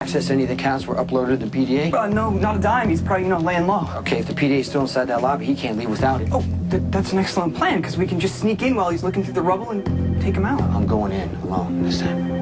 access any of the accounts were uploaded to the PDA? No, not a dime. He's probably, laying low. Okay, if the PDA is still inside that lobby, he can't leave without it. Oh, that's an excellent plan, because we can just sneak in while he's looking through the rubble and take him out. I'm going in alone this time.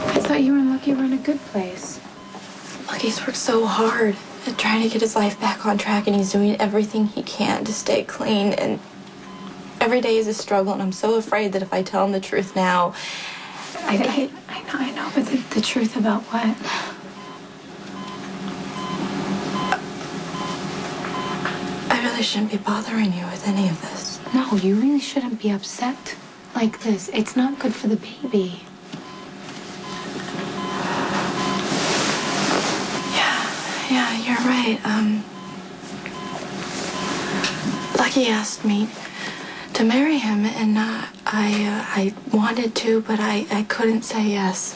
I thought you and Lucky were in a good place. Lucky's worked so hard at trying to get his life back on track, and he's doing everything he can to stay clean, and every day is a struggle, and I'm so afraid that if I tell him the truth now... I know, but the truth about what? I really shouldn't be bothering you with any of this. No, you really shouldn't be upset like this. It's not good for the baby. Yeah, you're right. Lucky asked me to marry him, and I wanted to, but I couldn't say yes.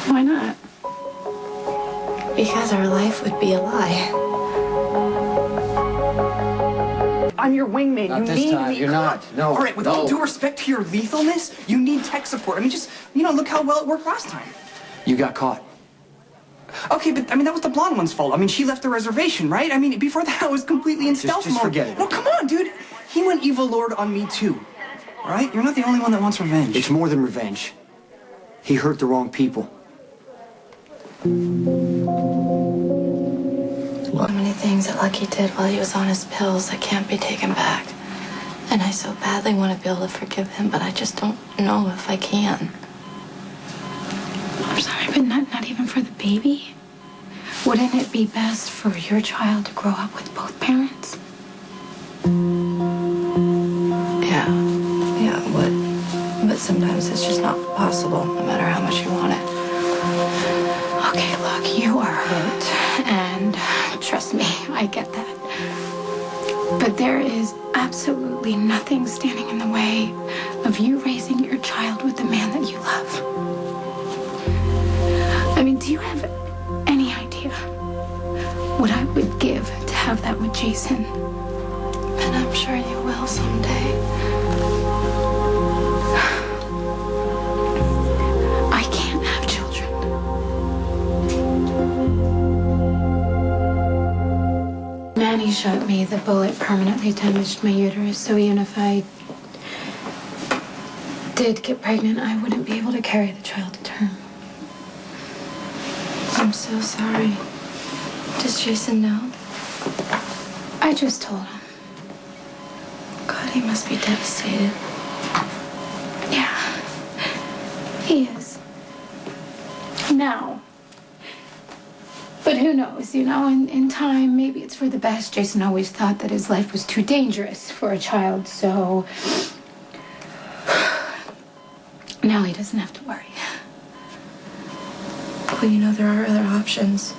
Why not? Because our life would be a lie. I'm your wingman. Not you this need time. me. You're not. No. All right, with all due respect to your lethalness, you need tech support. I mean, just, look how well it worked last time. You got caught. Okay, but, that was the blonde one's fault. She left the reservation, right? Before that, I was completely in stealth mode. Just forget it. No, come on, dude. He went evil lord on me, too. All right? You're not the only one that wants revenge. It's more than revenge. He hurt the wrong people. So many things that Lucky did while he was on his pills that can't be taken back. And I so badly want to be able to forgive him, but I just don't know if I can. I'm sorry, but not even for the baby? Wouldn't it be best for your child to grow up with both parents? Yeah, it would. But sometimes it's just not possible, no matter how much you want it. Okay, look, you are hurt, and trust me, I get that. But there is absolutely nothing standing in the way of you raising your child with the man that you love. Do you have any idea what I would give to have that with Jason? And I'm sure you will someday. I can't have children. Manny shot me. The bullet permanently damaged my uterus, so even if I did get pregnant, I wouldn't be able to carry the child to term. I'm so sorry. Does Jason know? I just told him. God, he must be devastated. Yeah, he is. Now. But who knows, in time, maybe it's for the best. Jason always thought that his life was too dangerous for a child, so now he doesn't have to worry. Well, there are other options.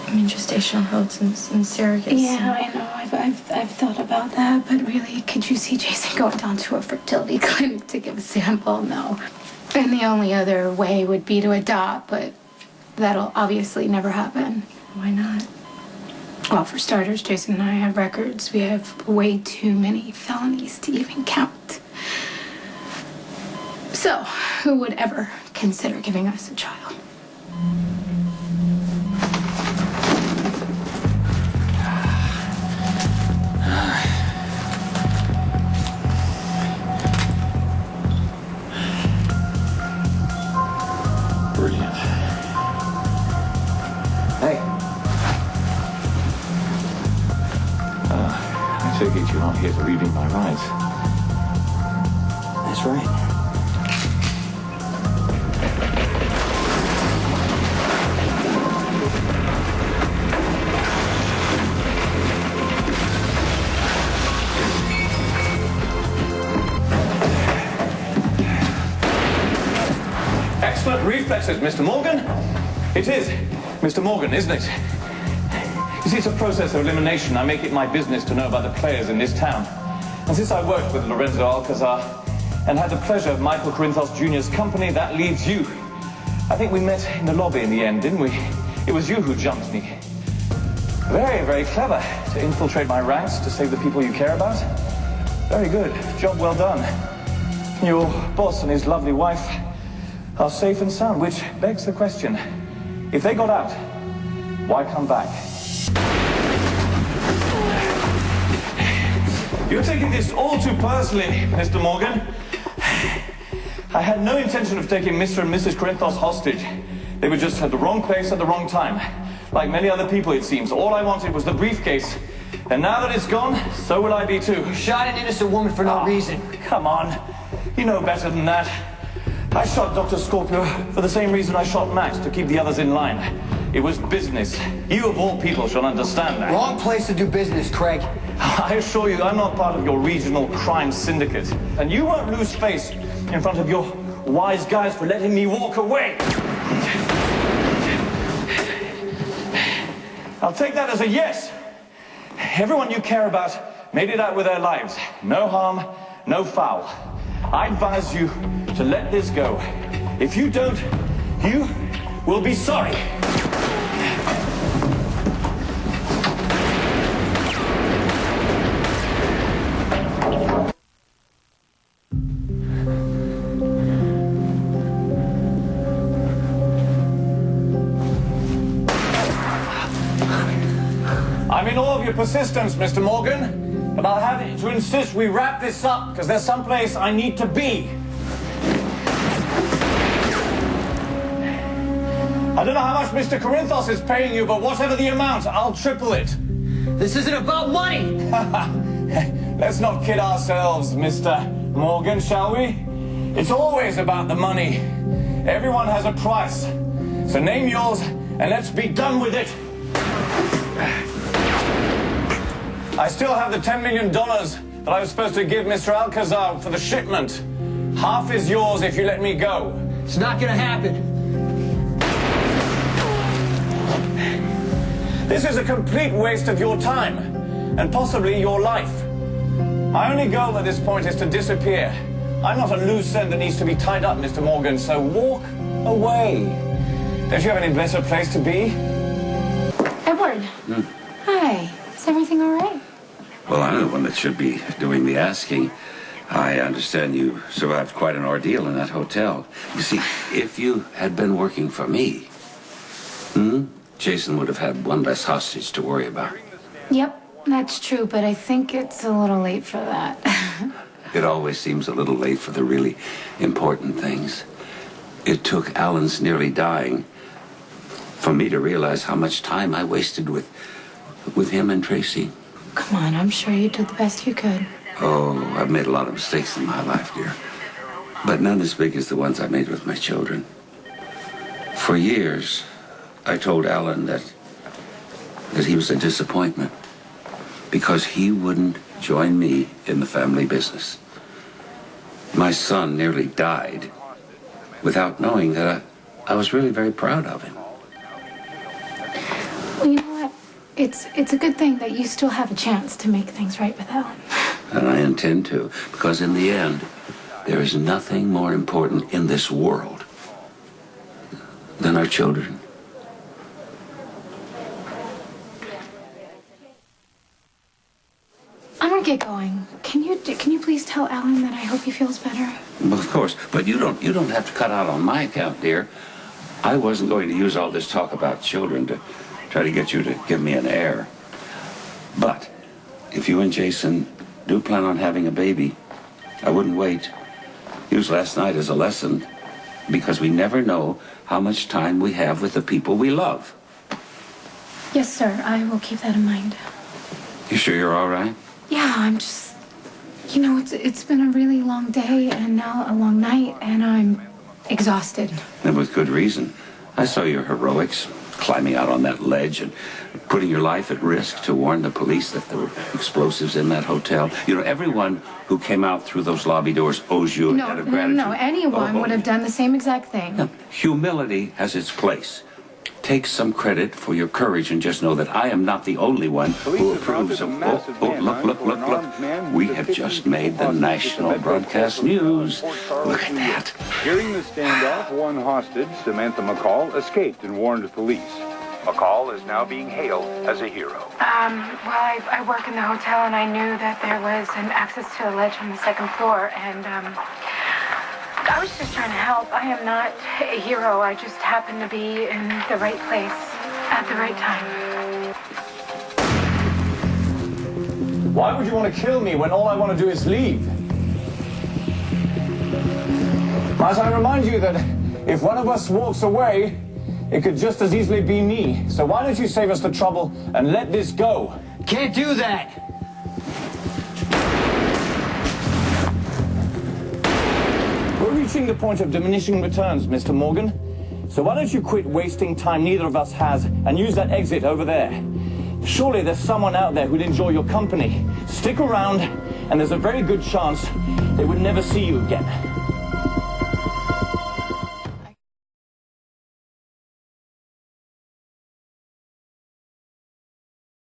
Gestational growths and surrogates. Yeah, I know. I've thought about that, but really, could you see Jason going down to a fertility clinic to give a sample? No. And the only other way would be to adopt, but that'll obviously never happen. Why not? Well, for starters, Jason and I have records. We have way too many felonies to even count. So, who would ever consider giving us a child? Brilliant. Hey. I take it you're not here to read me my rights. That's right. Excellent reflexes, Mr. Morgan. It is Mr. Morgan, isn't it? You see, it's a process of elimination. I make it my business to know about the players in this town. And since I worked with Lorenzo Alcazar and had the pleasure of Michael Corinthos Jr.'s company, that leaves you. I think we met in the lobby in the end, didn't we? It was you who jumped me. Very, very clever to infiltrate my ranks to save the people you care about. Very good. Job well done. Your boss and his lovely wife are safe and sound, which begs the question. If they got out, why come back? You're taking this all too personally, Mr. Morgan. I had no intention of taking Mr. and Mrs. Corinthos hostage. They were just at the wrong place at the wrong time. Like many other people, it seems. All I wanted was the briefcase. And now that it's gone, so will I be too. You shot an innocent woman for no reason. Come on. You know better than that. I shot Dr. Scorpio for the same reason I shot Max, to keep the others in line. It was business. You of all people should understand that. Wrong place to do business, Craig. I assure you, I'm not part of your regional crime syndicate. And you won't lose face in front of your wise guys for letting me walk away. I'll take that as a yes. Everyone you care about made it out with their lives. No harm, no foul. I advise you to let this go. If you don't, you will be sorry. I'm in awe of your persistence, Mr. Morgan, but I'll have to insist we wrap this up, because there's someplace I need to be. I don't know how much Mr. Corinthos is paying you, but whatever the amount, I'll triple it. This isn't about money. Let's not kid ourselves, Mr. Morgan, shall we? It's always about the money. Everyone has a price. So name yours, and let's be done with it. I still have the $10 million that I was supposed to give Mr. Alcazar for the shipment. Half is yours if you let me go. It's not gonna happen. This is a complete waste of your time, and possibly your life. My only goal at this point is to disappear. I'm not a loose end that needs to be tied up, Mr. Morgan, so walk away. Don't you have any better place to be? Edward. Hi. Is everything all right? Well, I'm the one that should be doing the asking. I understand you survived quite an ordeal in that hotel. You see, if you had been working for me, Jason would have had one less hostage to worry about. Yep, that's true, but I think it's a little late for that. It always seems a little late for the really important things. It took Alan's nearly dying for me to realize how much time I wasted with him and Tracy. Come on, I'm sure you did the best you could. Oh, I've made a lot of mistakes in my life, dear. But none as big as the ones I made with my children. For years, I told Alan that he was a disappointment because he wouldn't join me in the family business. My son nearly died without knowing that I was really very proud of him. Well, you know what? It's a good thing that you still have a chance to make things right with Alan. And I intend to, because in the end, there is nothing more important in this world than our children. I'm gonna get going. Can you please tell Alan that I hope he feels better? Well, of course, but you don't have to cut out on my account, dear. I wasn't going to use all this talk about children to try to get you to give me an heir. But if you and Jason do plan on having a baby, I wouldn't wait. Use last night as a lesson, because we never know how much time we have with the people we love. Yes, sir. I will keep that in mind. You sure you're all right? Yeah, I'm just... You know, it's been a really long day and now a long night, and I'm exhausted. And with good reason. I saw your heroics, climbing out on that ledge and putting your life at risk to warn the police that there were explosives in that hotel. You know, everyone who came out through those lobby doors owes you a debt of gratitude. No, anyone would have done the same exact thing. Now, humility has its place. Take some credit for your courage and just know that I am not the only one who approves of... Look. We have just made the national broadcast news. Look at that. During the standoff, one hostage, Samantha McCall, escaped and warned police. McCall is now being hailed as a hero. Well, I work in the hotel, and I knew that there was an access to the ledge on the second floor, and I was just trying to help. I am not a hero. I just happened to be in the right place at the right time. Why would you want to kill me when all I want to do is leave? Might I remind you that if one of us walks away, it could just as easily be me. So why don't you save us the trouble and let this go? Can't do that. We're reaching the point of diminishing returns, Mr. Morgan. So why don't you quit wasting time neither of us has and use that exit over there? Surely there's someone out there who'd enjoy your company. Stick around, and there's a very good chance they would never see you again.